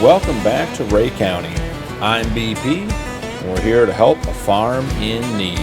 welcome back to Ray County. I'm BP, and we're here to help a farm in need.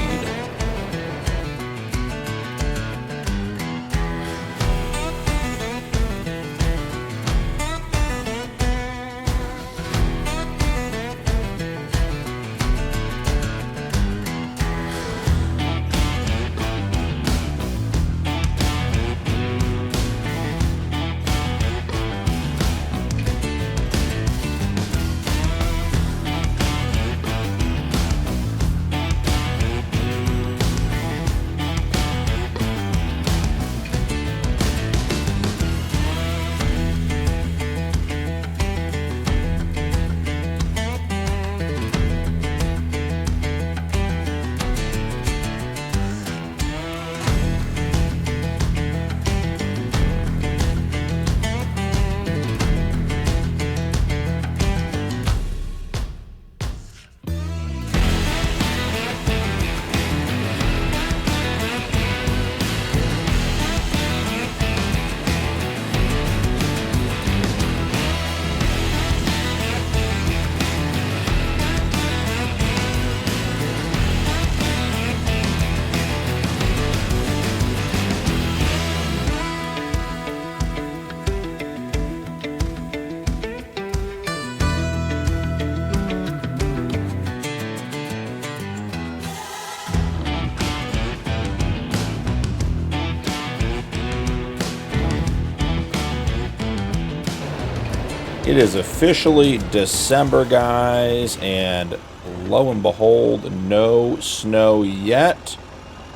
It is officially December, guys, and lo and behold, no snow yet.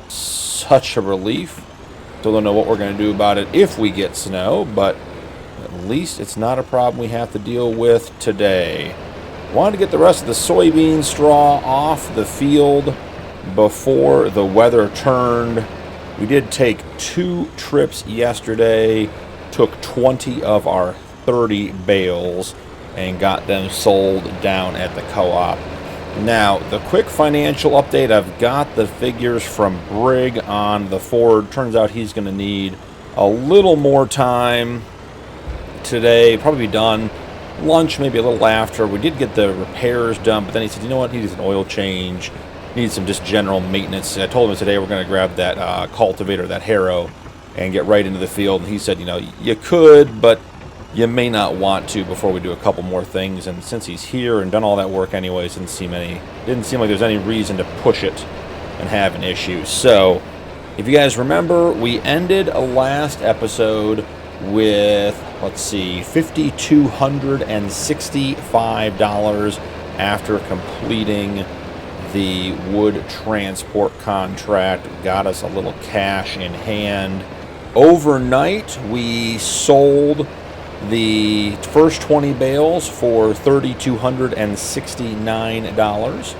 Such a relief. Still don't know what we're going to do about it if we get snow, but at least it's not a problem we have to deal with today. Wanted to get the rest of the soybean straw off the field before the weather turned. We did take 2 trips yesterday, took 20 of our 30 bales and got them sold down at the co-op. Now, the quick financial update, I've got the figures from Brigg on the Ford. Turns out he's going to need a little more time today, probably be done lunch, maybe a little after. We did get the repairs done, but then he said, you know what, he needs an oil change, needs some just general maintenance. I told him today we're going to grab that cultivator, that harrow, and get right into the field, and he said, you know, you could, but you may not want to before we do a couple more things. And since he's here and done all that work anyways, didn't seem like there's any reason to push it and have an issue. So if you guys remember, we ended a last episode with, let's see, $5,265 after completing the wood transport contract. Got us a little cash in hand. Overnight, we sold the first 20 bales for $3,269.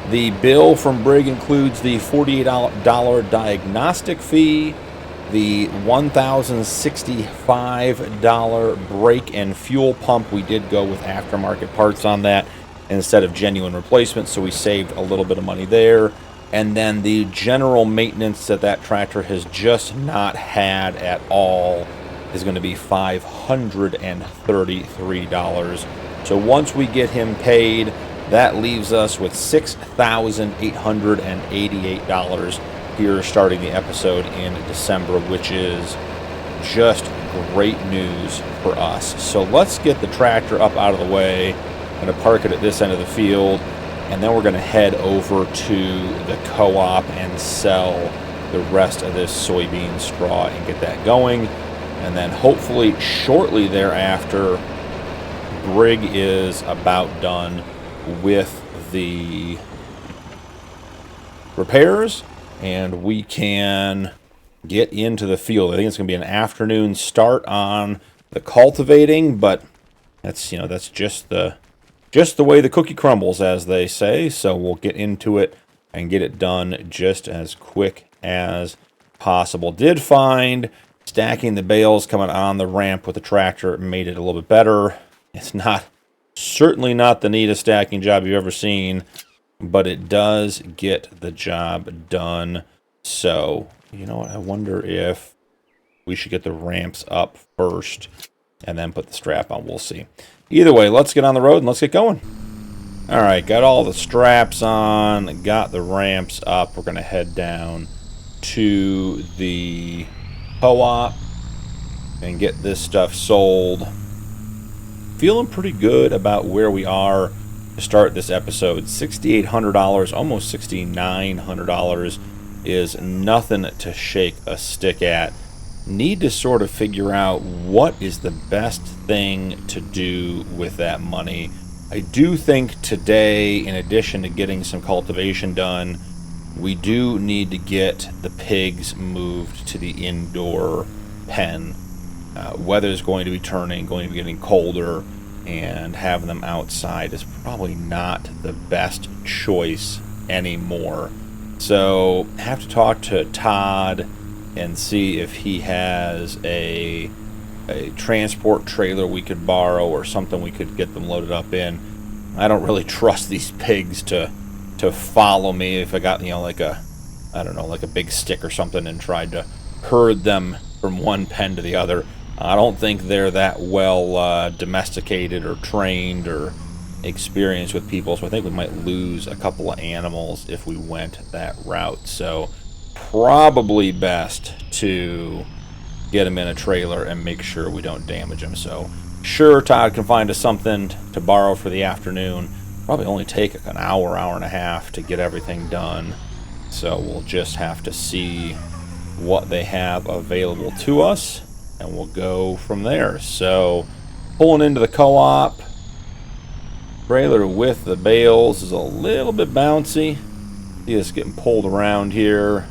The bill from Brigg includes the $48 diagnostic fee, the $1,065 brake and fuel pump. We did go with aftermarket parts on that instead of genuine replacement, so we saved a little bit of money there. And then the general maintenance that tractor has just not had at all is going to be $533. So once we get him paid, that leaves us with $6,888 here starting the episode in December, which is just great news for us. So let's get the tractor up out of the way. I'm going to park it at this end of the field, and then we're going to head over to the co-op and sell the rest of this soybean straw and get that going. And then hopefully shortly thereafter, Brigg is about done with the repairs and we can get into the field. I think it's going to be an afternoon start on the cultivating, but that's, you know, that's just the way the cookie crumbles, as they say. So we'll get into it and get it done just as quick as possible. Did find stacking the bales coming on the ramp with the tractor made it a little bit better. It's certainly not the neatest stacking job you've ever seen, but it does get the job done. So, you know what? I wonder if we should get the ramps up first and then put the strap on. We'll see. Either way, let's get on the road and let's get going. All right, got all the straps on, got the ramps up. We're going to head down to the co-op and get this stuff sold. Feeling pretty good about where we are to start this episode. $6,800, almost $6,900 is nothing to shake a stick at. Need to sort of figure out what is the best thing to do with that money. I do think today, in addition to getting some cultivation done, we do need to get the pigs moved to the indoor pen. Weather's going to be turning, going to be getting colder, and having them outside is probably not the best choice anymore. So, have to talk to Todd and see if he has a transport trailer we could borrow or something we could get them loaded up in. I don't really trust these pigs to follow me if I got, you know, like a, I don't know, like a big stick or something and tried to herd them from one pen to the other. I don't think they're that well domesticated or trained or experienced with people, so I think we might lose a couple of animals if we went that route. So probably best to get them in a trailer and make sure we don't damage them. So sure, Todd can find us something to borrow for the afternoon. Probably only take an hour, hour and a half to get everything done. So we'll just have to see what they have available to us, and we'll go from there. So pulling into the co-op, trailer with the bales is a little bit bouncy. See us getting pulled around here.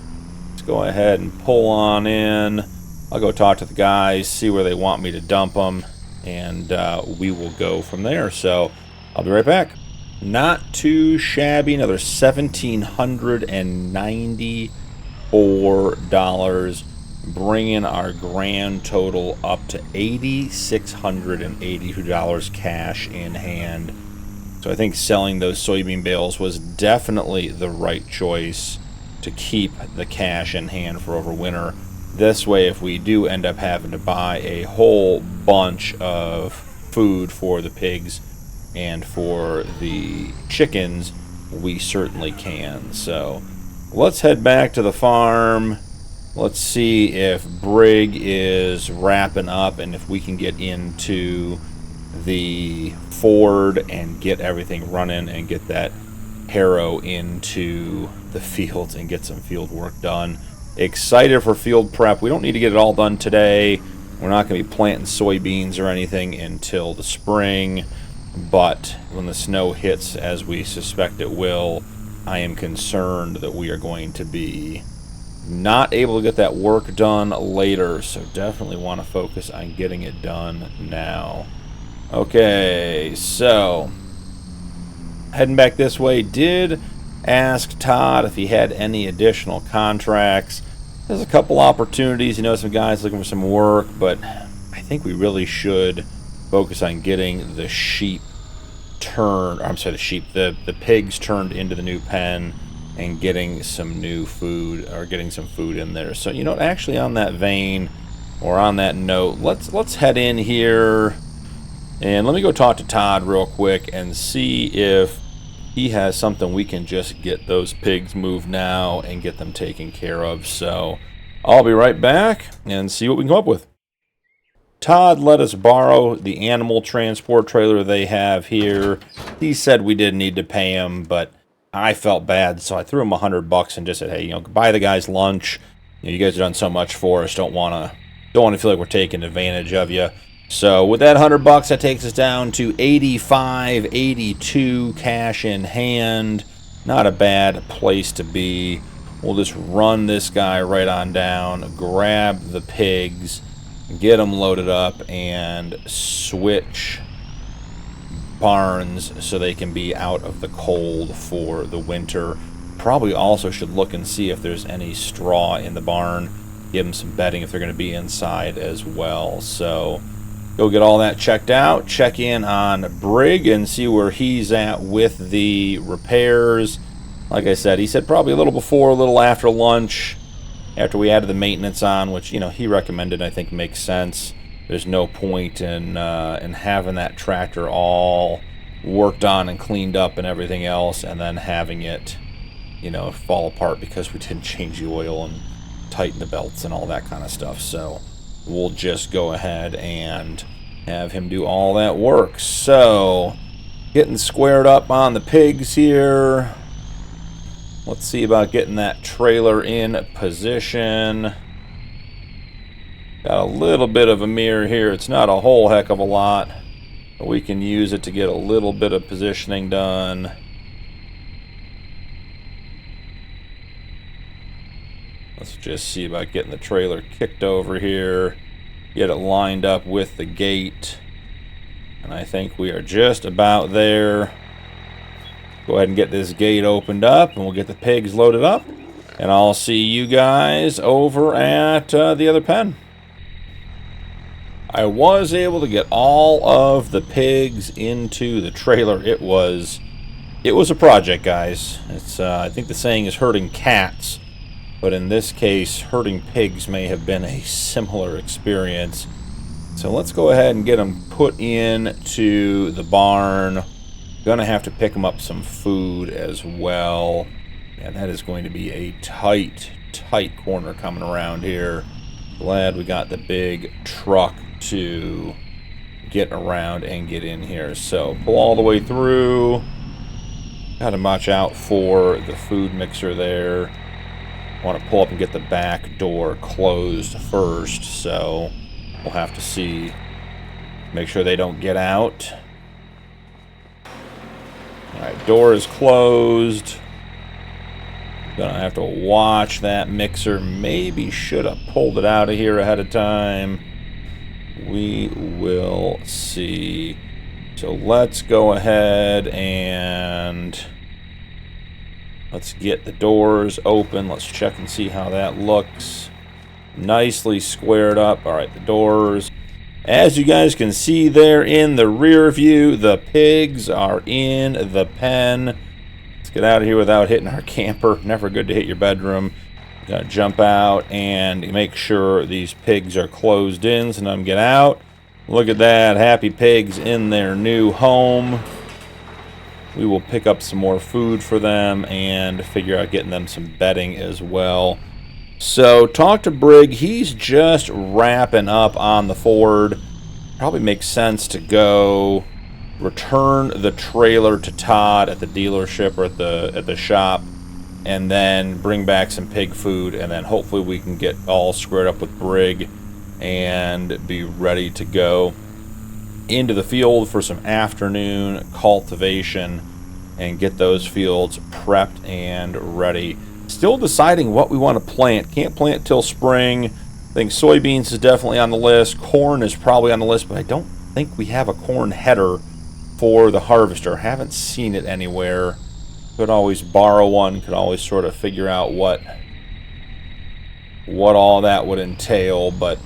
Let's go ahead and pull on in. I'll go talk to the guys, see where they want me to dump them, and we will go from there. So I'll be right back. Not too shabby, another $1,794, bringing our grand total up to $8,682 cash in hand. So I think selling those soybean bales was definitely the right choice to keep the cash in hand for over winter. This way, if we do end up having to buy a whole bunch of food for the pigs and for the chickens, we certainly can. So let's head back to the farm. Let's see if Brigg is wrapping up and if we can get into the Ford and get everything running and get that harrow into the fields and get some field work done. Excited for field prep. We don't need to get it all done today. We're not going to be planting soybeans or anything until the spring, but when the snow hits, as we suspect it will, I am concerned that we are going to be not able to get that work done later, so definitely want to focus on getting it done now. Okay, so heading back this way, did ask Todd if he had any additional contracts. There's a couple opportunities, you know, some guys looking for some work, but I think we really should focus on getting the sheep turned, I'm sorry, the pigs turned into the new pen and getting some new food, or getting some food in there. So, you know, actually on that vein, or on that note, let's head in here and let me go talk to Todd real quick and see if he has something we can just get those pigs moved now and get them taken care of. So I'll be right back and see what we can come up with. Todd let us borrow the animal transport trailer they have here. He said we didn't need to pay him, but I felt bad, so I threw him $100 and just said, hey, you know, buy the guys lunch. You know, you guys have done so much for us. Don't want to feel like we're taking advantage of you. So with that $100, that takes us down to $85.82 cash in hand. Not a bad place to be. We'll just run this guy right on down, grab the pigs, get them loaded up, and switch barns so they can be out of the cold for the winter. Probably also should look and see if there's any straw in the barn. Give them some bedding if they're going to be inside as well. So go get all that checked out. Check in on Brigg and see where he's at with the repairs. Like I said, he said probably a little before, a little after lunch, after we added the maintenance on, which, you know, he recommended, I think makes sense. there's no point in having that tractor all worked on and cleaned up and everything else, and then having it, you know, fall apart because we didn't change the oil and tighten the belts and all that kind of stuff. So we'll just go ahead and have him do all that work. So getting squared up on the pigs here. Let's see about getting that trailer in position. Got a little bit of a mirror here. It's not a whole heck of a lot, but we can use it to get a little bit of positioning done. Let's just see about getting the trailer kicked over here, get it lined up with the gate, and I think we are just about there. Go ahead and get this gate opened up, and we'll get the pigs loaded up, and I'll see you guys over at the other pen. I was able to get all of the pigs into the trailer. It was a project, guys. It's I think the saying is herding cats, but in this case, herding pigs may have been a similar experience. So let's go ahead and get them put into the barn. Gonna have to pick them up some food as well, and that is going to be a tight corner coming around here. Glad we got the big truck to get around and get in here. So pull all the way through. Gotta watch out for the food mixer there. Want to pull up and get the back door closed first, so we'll have to see, make sure they don't get out. Alright, door is closed. Gonna have to watch that mixer. Maybe should have pulled it out of here ahead of time. We will see. So let's go ahead and let's get the doors open. Let's check and see how that looks. Nicely squared up. Alright, the doors. As you guys can see there in the rear view, the pigs are in the pen. Let's get out of here without hitting our camper. Never good to hit your bedroom. Gotta jump out and make sure these pigs are closed in so none get out. Look at that. Happy pigs in their new home. We will pick up some more food for them and figure out getting them some bedding as well. So talk to Brigg. He's just wrapping up on the Ford. Probably makes sense to go return the trailer to Todd at the dealership or at the shop, and then bring back some pig food, and then hopefully we can get all squared up with Brigg and be ready to go into the field for some afternoon cultivation and get those fields prepped and ready. Still deciding what we want to plant. Can't plant till spring. I think soybeans is definitely on the list. Corn is probably on the list, but I don't think we have a corn header for the harvester. Haven't seen it anywhere. Could always borrow one. Could always sort of figure out what all that would entail, but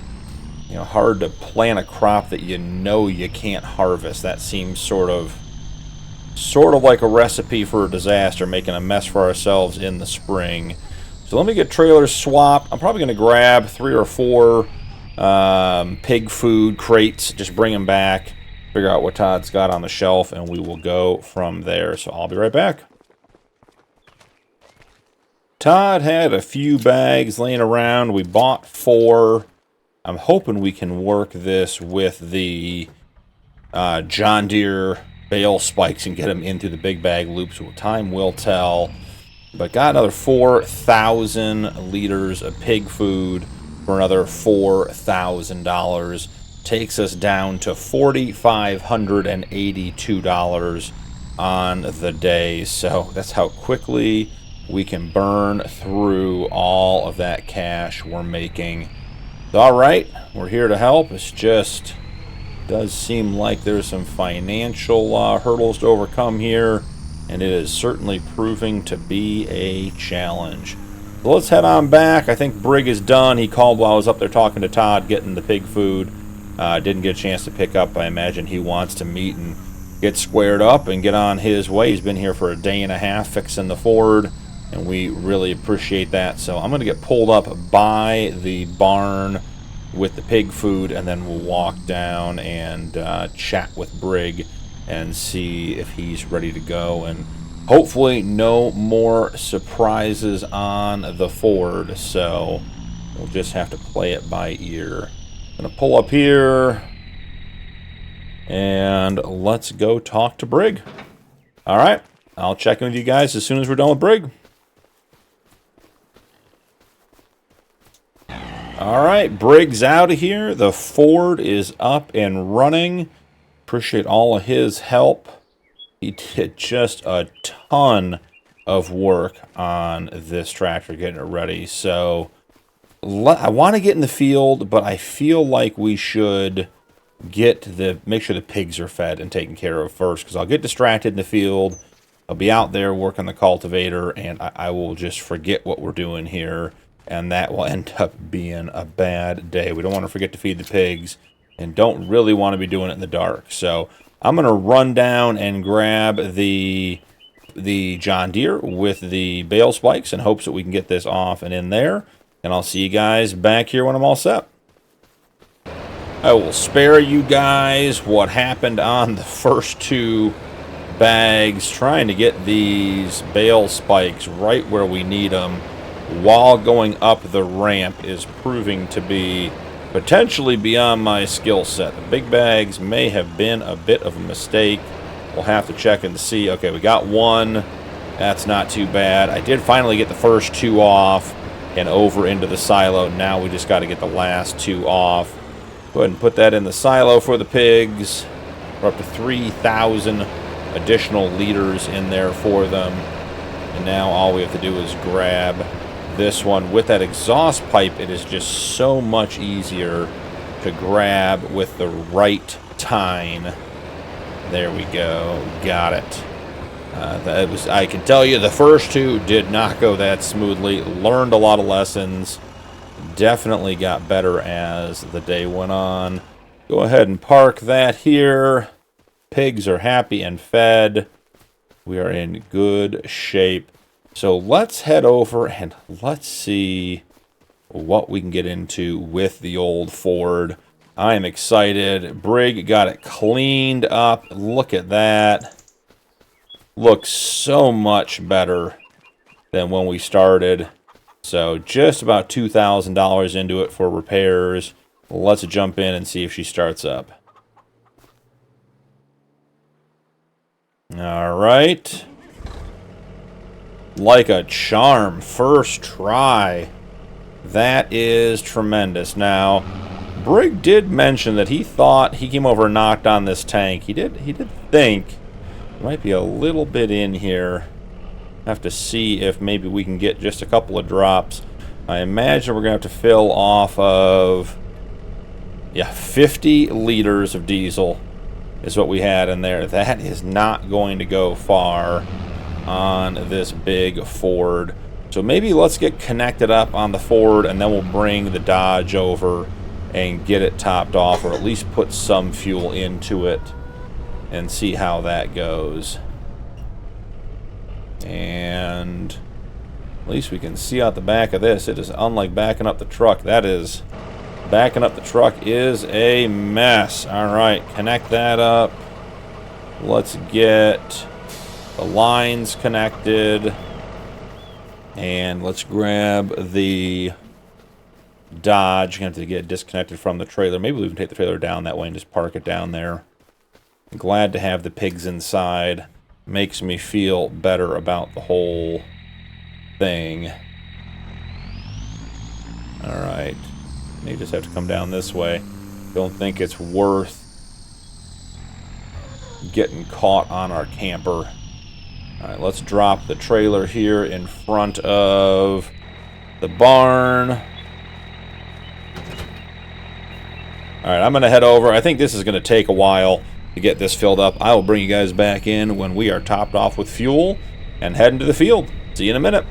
you know, hard to plant a crop that you know you can't harvest. That seems sort of like a recipe for a disaster, making a mess for ourselves in the spring. So let me get trailers swapped. I'm probably going to grab 3 or 4 pig food crates, just bring them back, figure out what Todd's got on the shelf, and we will go from there. So I'll be right back. Todd had a few bags laying around. We bought 4. I'm hoping we can work this with the John Deere bale spikes and get them into the big bag loops. Well, time will tell. But got another 4,000 liters of pig food for another $4,000. Takes us down to $4,582 on the day. So that's how quickly we can burn through all of that cash we're making. All right, we're here to help. It's just does seem like there's some financial hurdles to overcome here, and it is certainly proving to be a challenge. So let's head on back. I think Brigg is done. He called while I was up there talking to Todd, getting the pig food. Didn't get a chance to pick up. I imagine he wants to meet and get squared up and get on his way. He's been here for a day and a half fixing the Ford, and we really appreciate that. So I'm going to get pulled up by the barn with the pig food, and then we'll walk down and chat with Brigg and see if he's ready to go. And hopefully no more surprises on the Ford, so we'll just have to play it by ear. I'm gonna pull up here, and let's go talk to Brigg. All right, I'll check in with you guys as soon as we're done with Brigg. All right, Brigg's out of here. The Ford is up and running. Appreciate all of his help. He did just a ton of work on this tractor getting it ready. So I want to get in the field, but I feel like we should make sure the pigs are fed and taken care of first, because I'll get distracted in the field. I'll be out there working the cultivator, and I will just forget what we're doing here. And that will end up being a bad day. We don't want to forget to feed the pigs, and don't really want to be doing it in the dark. So I'm going to run down and grab the John Deere with the bale spikes in hopes that we can get this off and in there. And I'll see you guys back here when I'm all set. I will spare you guys what happened on the first 2 bags, trying to get these bale spikes right where we need them while going up the ramp is proving to be potentially beyond my skill set. The big bags may have been a bit of a mistake. We'll have to check and see. Okay, we got 1. That's not too bad. I did finally get the first 2 off and over into the silo. Now we just got to get the last 2 off. Go ahead and put that in the silo for the pigs. We're up to 3,000 additional liters in there for them. And now all we have to do is grab this one. With that exhaust pipe, it is just so much easier to grab with the right tine. There we go. Got it. I can tell you the first 2 did not go that smoothly. Learned a lot of lessons. Definitely got better as the day went on. Go ahead and park that here. Pigs are happy and fed. We are in good shape. So let's head over and let's see what we can get into with the old Ford. I am excited. Brigg got it cleaned up. Look at that. Looks so much better than when we started. So just about $2,000 into it for repairs. Let's jump in and see if she starts up. All right. Like a charm, first try. That is tremendous. Now, Brigg did mention that he thought he came over and knocked on this tank. He did think there might be a little bit in here. Have to see if maybe we can get just a couple of drops. I imagine we're going to have to fill off of 50 liters of diesel is what we had in there. That is not going to go far on this big Ford. So maybe let's get connected up on the Ford, and then we'll bring the Dodge over and get it topped off, or at least put some fuel into it and see how that goes. And at least we can see out the back of this. It is unlike backing up the truck. Backing up the truck is a mess. All right, connect that up. Let's get the lines connected. And let's grab the Dodge. Going to have to get disconnected from the trailer. Maybe we can take the trailer down that way and just park it down there. I'm glad to have the pigs inside. Makes me feel better about the whole thing. Alright. May just have to come down this way. Don't think it's worth getting caught on our camper. Alright, let's drop the trailer here in front of the barn. Alright, I'm going to head over. I think this is going to take a while to get this filled up. I will bring you guys back in when we are topped off with fuel and head into the field. See you in a minute.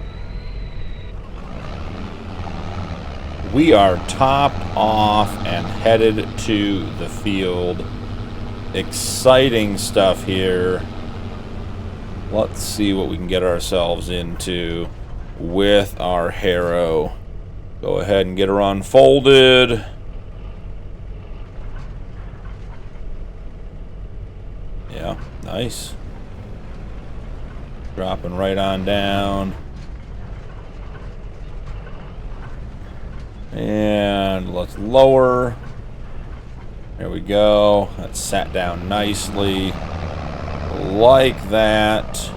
We are topped off and headed to the field. Exciting stuff here. Let's see what we can get ourselves into with our harrow. Go ahead and get her unfolded. Nice. Dropping right on down. And let's lower. There we go. That sat down nicely. Like that.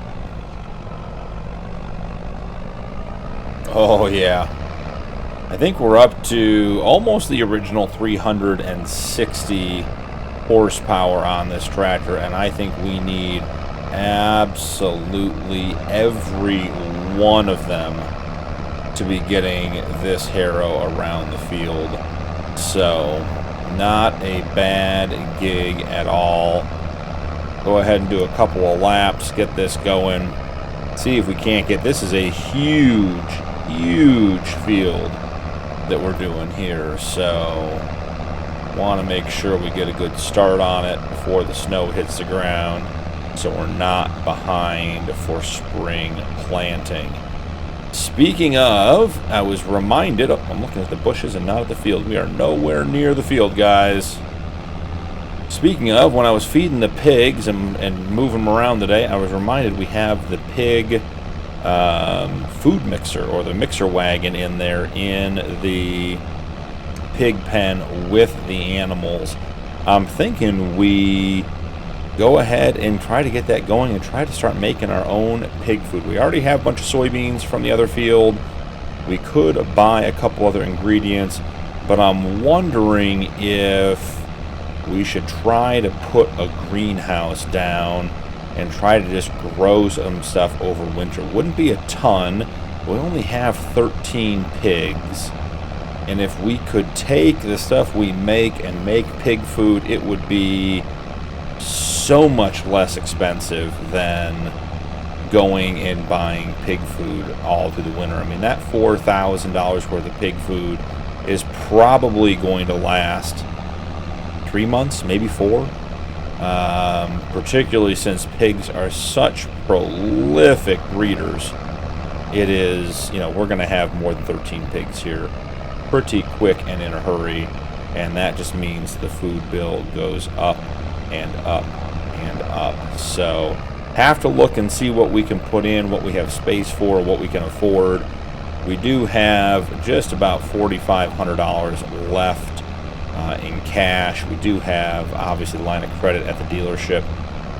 Oh, yeah. I think we're up to almost the original 360 horsepower on this tractor, and I think we need absolutely every one of them to be getting this harrow around the field. So, not a bad gig at all. Go ahead and do a couple of laps, get this going, see if we can't get... This is a huge, huge field that we're doing here, so want to make sure we get a good start on it before the snow hits the ground, so we're not behind for spring planting. Speaking of, I was reminded, oh, I'm looking at the bushes and not at the field. We are nowhere near the field, guys. Speaking of, when I was feeding the pigs and moving them around today, I was reminded we have the pig food mixer, or the mixer wagon, in there in the pig pen with the animals. I'm thinking we go ahead and try to get that going and try to start making our own pig food. We already have a bunch of soybeans from the other field. We could buy a couple other ingredients, but I'm wondering if we should try to put a greenhouse down and try to just grow some stuff over winter. Wouldn't be a ton. We only have 13 pigs. And if we could take the stuff we make and make pig food, it would be so much less expensive than going and buying pig food all through the winter. I mean, that $4,000 worth of pig food is probably going to last 3 months, maybe 4. Particularly since pigs are such prolific breeders. It is, you know, we're going to have more than 13 pigs here pretty quick and in a hurry, and that just means the food bill goes up and up and up. So have to look and see what we can put in, what we have space for, what we can afford. We do have just about $4,500 left in cash. We do have obviously the line of credit at the dealership.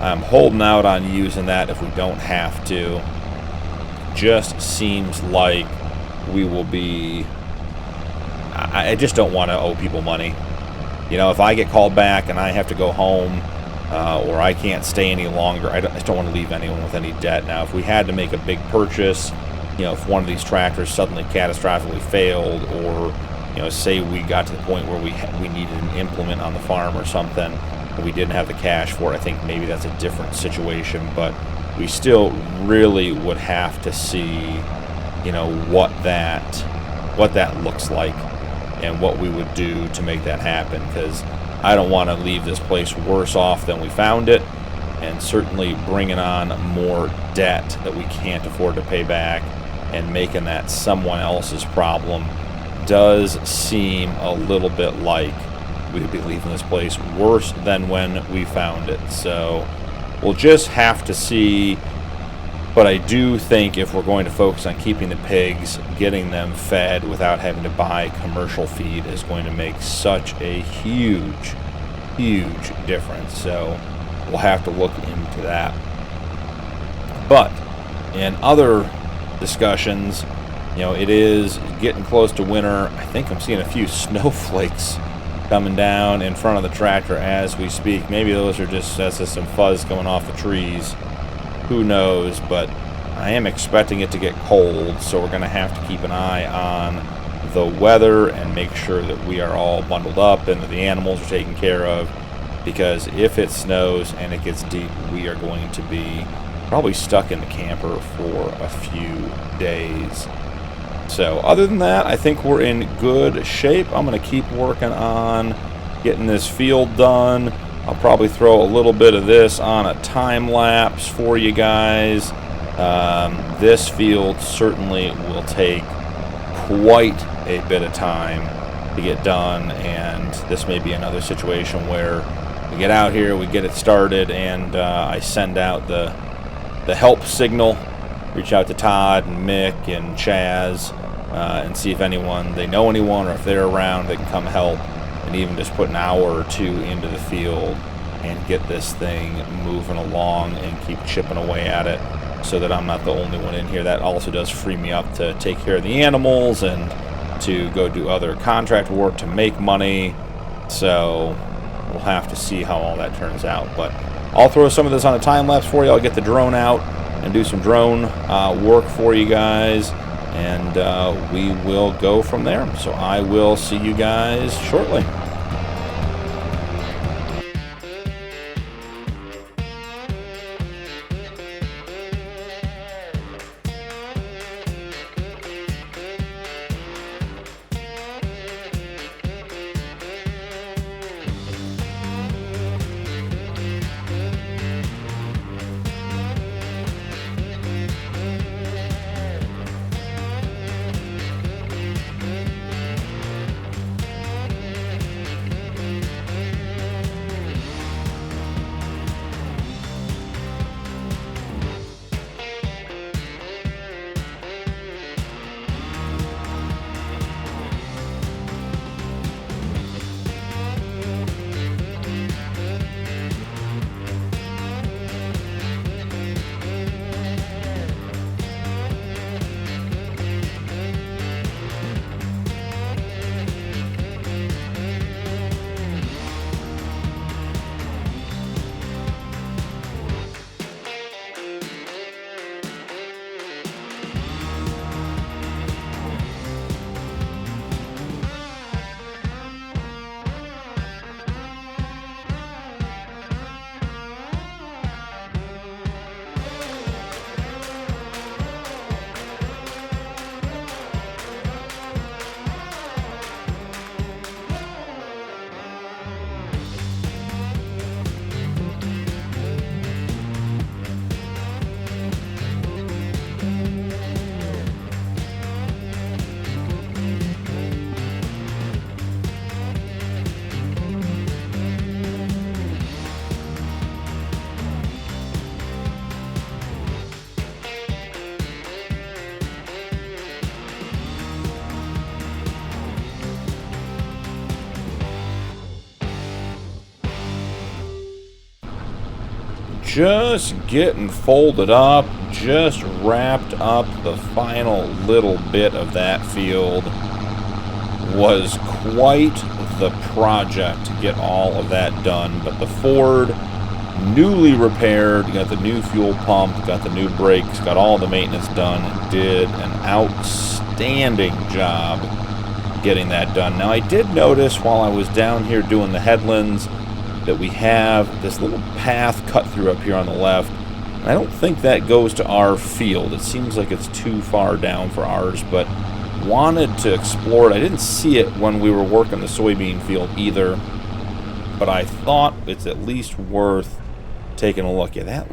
I'm holding out on using that if we don't have to. Just seems like we will be... I just don't want to owe people money. You know, if I get called back and I have to go home, or I can't stay any longer, I just don't want to leave anyone with any debt. Now, if we had to make a big purchase, you know, if one of these tractors suddenly catastrophically failed, or, you know, say we got to the point where we needed an implement on the farm or something, and we didn't have the cash for it, I think maybe that's a different situation. But we still really would have to see, you know, what that looks like and what we would do to make that happen, because I don't want to leave this place worse off than we found it, and certainly bringing on more debt that we can't afford to pay back and making that someone else's problem does seem a little bit like we'd be leaving this place worse than when we found it. So we'll just have to see. But I do think if we're going to focus on keeping the pigs, getting them fed without having to buy commercial feed is going to make such a huge, huge difference. So we'll have to look into that. But in other discussions, you know, it is getting close to winter. I think I'm seeing a few snowflakes coming down in front of the tractor as we speak. Maybe those are just, that's just some fuzz coming off the trees. Who knows? But I am expecting it to get cold, so we're going to have to keep an eye on the weather and make sure that we are all bundled up and that the animals are taken care of, because if it snows and it gets deep, we are going to be probably stuck in the camper for a few days. So other than that, I think we're in good shape. I'm going to keep working on getting this field done. I'll probably throw a little bit of this on a time lapse for you guys. This field certainly will take quite a bit of time to get done, and this may be another situation where we get out here, we get it started, and I send out the help signal. Reach out to Todd and Mick and Chaz and see if they know anyone, or if they're around, they can come help, and even just put an hour or two into the field and get this thing moving along and keep chipping away at it, so that I'm not the only one in here. That also does free me up to take care of the animals and to go do other contract work to make money. So we'll have to see how all that turns out. But I'll throw some of this on a time lapse for you. I'll get the drone out and do some drone work for you guys, and we will go from there. So I will see you guys shortly. Just getting folded up, just wrapped up the final little bit of that field. Was quite the project to get all of that done, but the Ford, newly repaired, got the new fuel pump, got the new brakes, got all the maintenance done, did an outstanding job getting that done. Now I did notice while I was down here doing the headlands that we have this little path cut through up here on the left. And I don't think that goes to our field. It seems like it's too far down for ours, but wanted to explore it. I didn't see it when we were working the soybean field either, but I thought it's at least worth taking a look. Yeah, that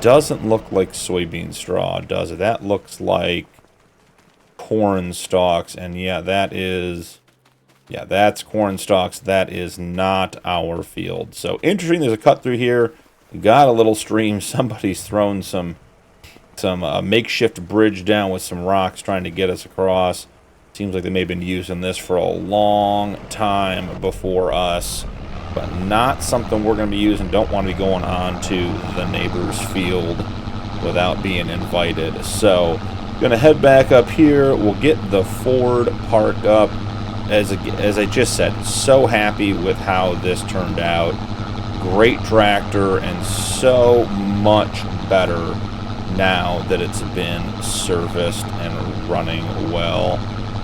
doesn't look like soybean straw, does it? That looks like corn stalks, and yeah, that's corn stalks. That is not our field. So interesting, there's a cut through here. Got a little stream. Somebody's thrown some makeshift bridge down with some rocks trying to get us across. Seems like they may have been using this for a long time before us, but not something we're going to be using. Don't want to be going on to the neighbor's field without being invited. So going to head back up here. We'll get the Ford parked up. As I just said, so happy with how this turned out. Great tractor, and so much better now that it's been serviced and running well.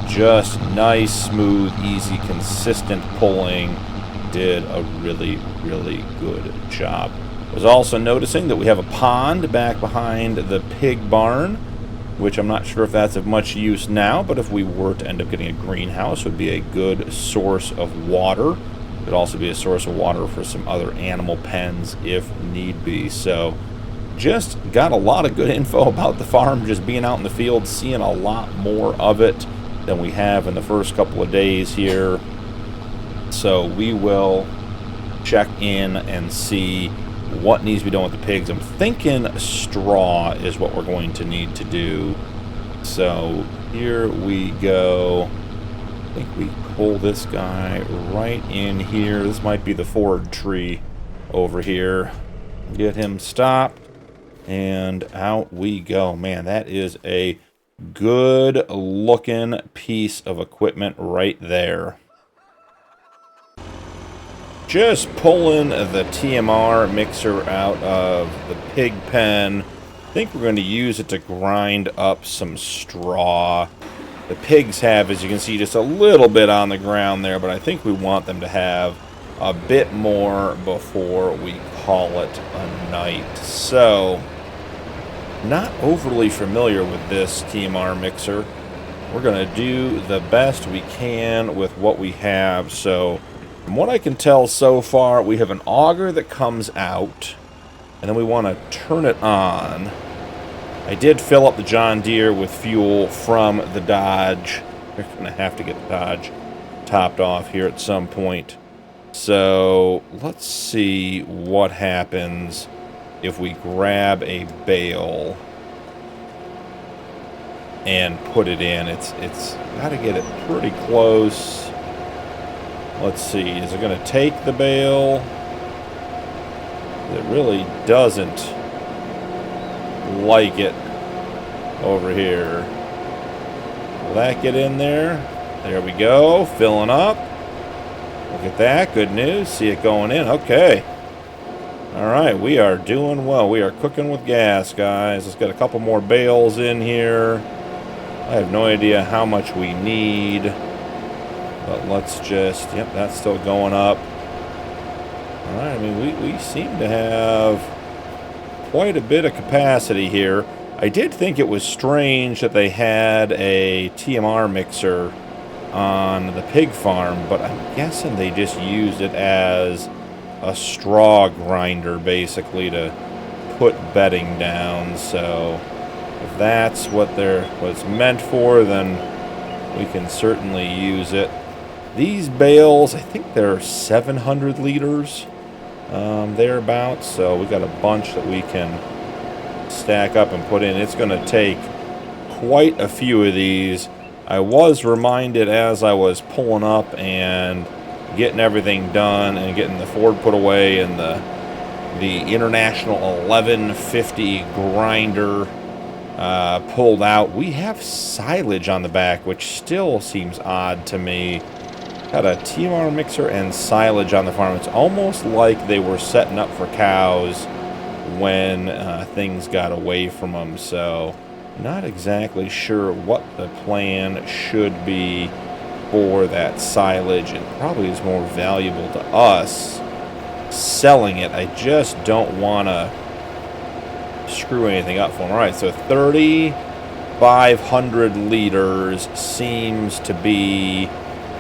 Just nice, smooth, easy, consistent pulling. Did a really, really good job. Was also noticing that we have a pond back behind the pig barn, which I'm not sure if that's of much use now, but if we were to end up getting a greenhouse, it would be a good source of water. It could also be a source of water for some other animal pens if need be. So just got a lot of good info about the farm, just being out in the field, seeing a lot more of it than we have in the first couple of days here. So we will check in and see what needs to be done with the pigs. I'm thinking straw is what we're going to need to do. So here we go. I think we pull this guy right in here. This might be the forward tree over here. Get him stopped. And out we go. Man, that is a good looking piece of equipment right there. Just pulling the TMR mixer out of the pig pen. I think we're going to use it to grind up some straw. The pigs have, as you can see, just a little bit on the ground there, but I think we want them to have a bit more before we call it a night. So, not overly familiar with this TMR mixer. We're going to do the best we can with what we have. So, from what I can tell so far, we have an auger that comes out, and then we want to turn it on. I did fill up the John Deere with fuel from the Dodge. We're going to have to get the Dodge topped off here at some point. So let's see what happens if we grab a bale and put it in. It's got to get it pretty close. Let's see, is it going to take the bale? It really doesn't like it over here. Will that get in there? There we go, filling up. Look at that, good news. See it going in, okay. Alright, we are doing well. We are cooking with gas, guys. Let's get a couple more bales in here. I have no idea how much we need. But let's just, yep, that's still going up. Alright, I mean, we seem to have quite a bit of capacity here. I did think it was strange that they had a TMR mixer on the pig farm, but I'm guessing they just used it as a straw grinder, basically, to put bedding down. So if that's what was meant for, then we can certainly use it. These bales, I think they're 700 liters, thereabouts, so we got a bunch that we can stack up and put in. It's going to take quite a few of these. I was reminded as I was pulling up and getting everything done and getting the Ford put away and the International 1150 grinder pulled out, we have silage on the back, which still seems odd to me. Got a TMR mixer and silage on the farm. It's almost like they were setting up for cows when things got away from them. So, not exactly sure what the plan should be for that silage. It probably is more valuable to us selling it. I just don't want to screw anything up for them. All right, so 3,500 liters seems to be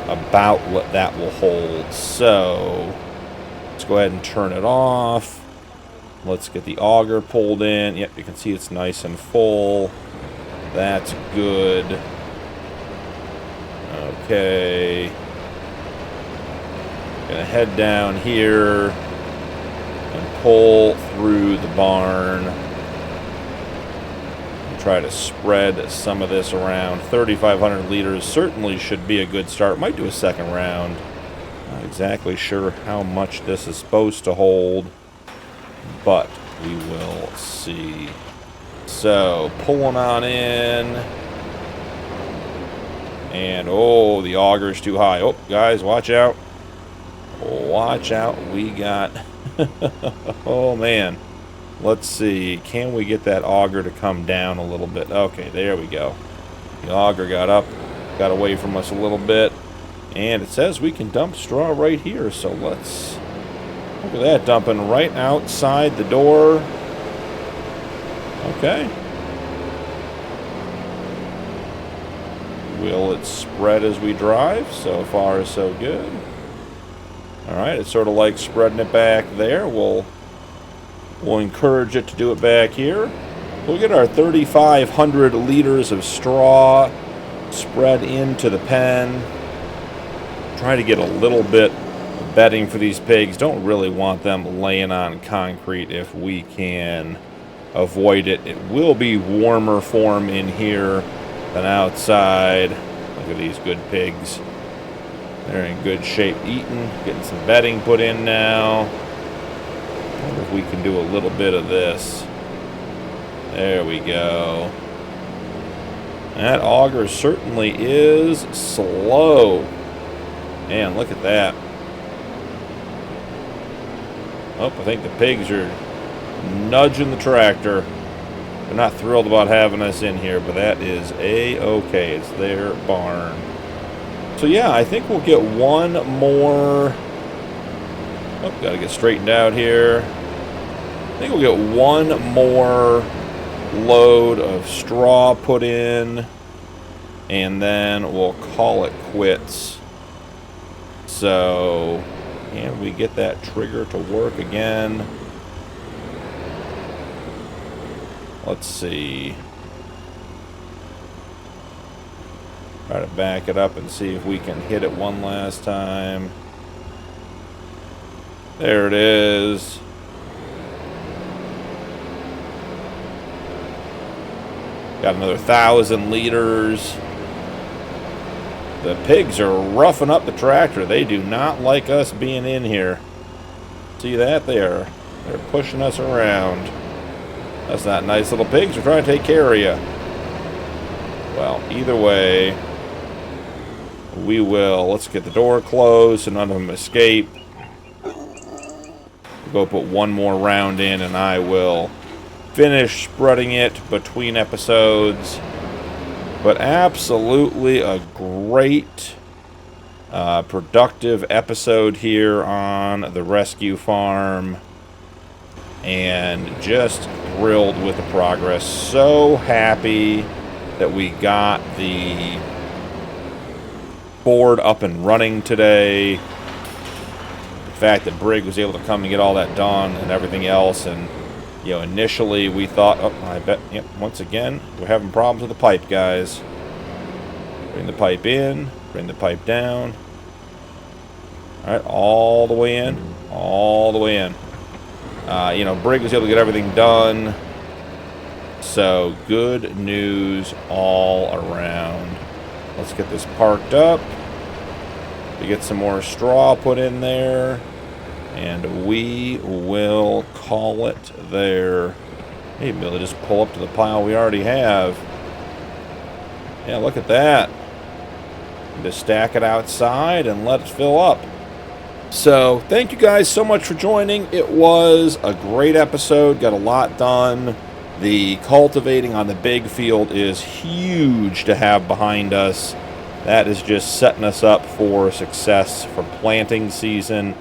about what that will hold. So let's go ahead and turn it off. Let's get the auger pulled in. Yep, you can see it's nice and full. That's good. Okay. Gonna head down here and pull through the barn. Try to spread some of this around. 3,500 liters certainly should be a good start. Might do a second round. Not exactly sure how much this is supposed to hold, but we will see. So, pulling on in. And, oh, the auger's too high. Oh, guys, watch out. Watch out. We got... oh, man. Let's see. Can we get that auger to come down a little bit? Okay, there we go. The auger got up, got away from us a little bit. And it says we can dump straw right here. So let's... Look at that, dumping right outside the door. Okay. Will it spread as we drive? So far, so good. Alright, it's sort of like spreading it back there. We'll encourage it to do it back here. We'll get our 3,500 liters of straw spread into the pen. Try to get a little bit bedding for these pigs. Don't really want them laying on concrete if we can avoid it. It will be warmer for them in here than outside. Look at these good pigs. They're in good shape eating. Getting some bedding put in now. I wonder if we can do a little bit of this. There we go. That auger certainly is slow. Man, look at that. Oh, I think the pigs are nudging the tractor. They're not thrilled about having us in here, but that is A-okay. It's their barn. So yeah, I think we'll get one more. Oh, gotta get straightened out here. I think we'll get one more load of straw put in, and then we'll call it quits. So, can we get that trigger to work again? Let's see. Try to back it up and see if we can hit it one last time. There it is. Got another 1,000 liters. The pigs are roughing up the tractor. They do not like us being in here. See that? They're pushing us around. That's not nice. Little pigs are trying to take care of you. Well, either way, we will. Let's get the door closed so none of them escape. We'll go put one more round in and I will finish spreading it between episodes. But absolutely a great, productive episode here on the rescue farm. And just thrilled with the progress. So happy that we got the board up and running today. The fact that Brigg was able to come and get all that done and everything else. And, you know, initially we thought, oh, I bet, yep, once again, we're having problems with the pipe, guys. Bring the pipe in, bring the pipe down. All right, all the way in, all the way in. You know, Brigg was able to get everything done. So, good news all around. Let's get this parked up. We get some more straw put in there. And we will call it there. Maybe we'll just pull up to the pile we already have. Yeah, look at that. Just stack it outside and let it fill up. So, thank you guys so much for joining. It was a great episode. Got a lot done. The cultivating on the big field is huge to have behind us. That is just setting us up for success for planting season.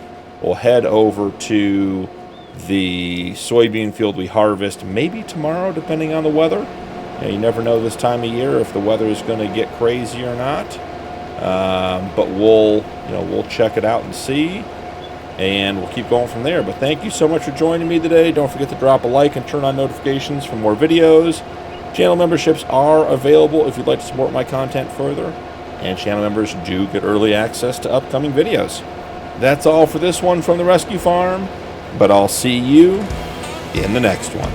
We'll head over to the soybean field we harvest maybe tomorrow, depending on the weather. You know, you never know this time of year if the weather is going to get crazy or not. But we'll check it out and see, and we'll keep going from there. But thank you so much for joining me today. Don't forget to drop a like and turn on notifications for more videos. Channel memberships are available if you'd like to support my content further, and channel members do get early access to upcoming videos. That's all for this one from the Rescue Farm, but I'll see you in the next one.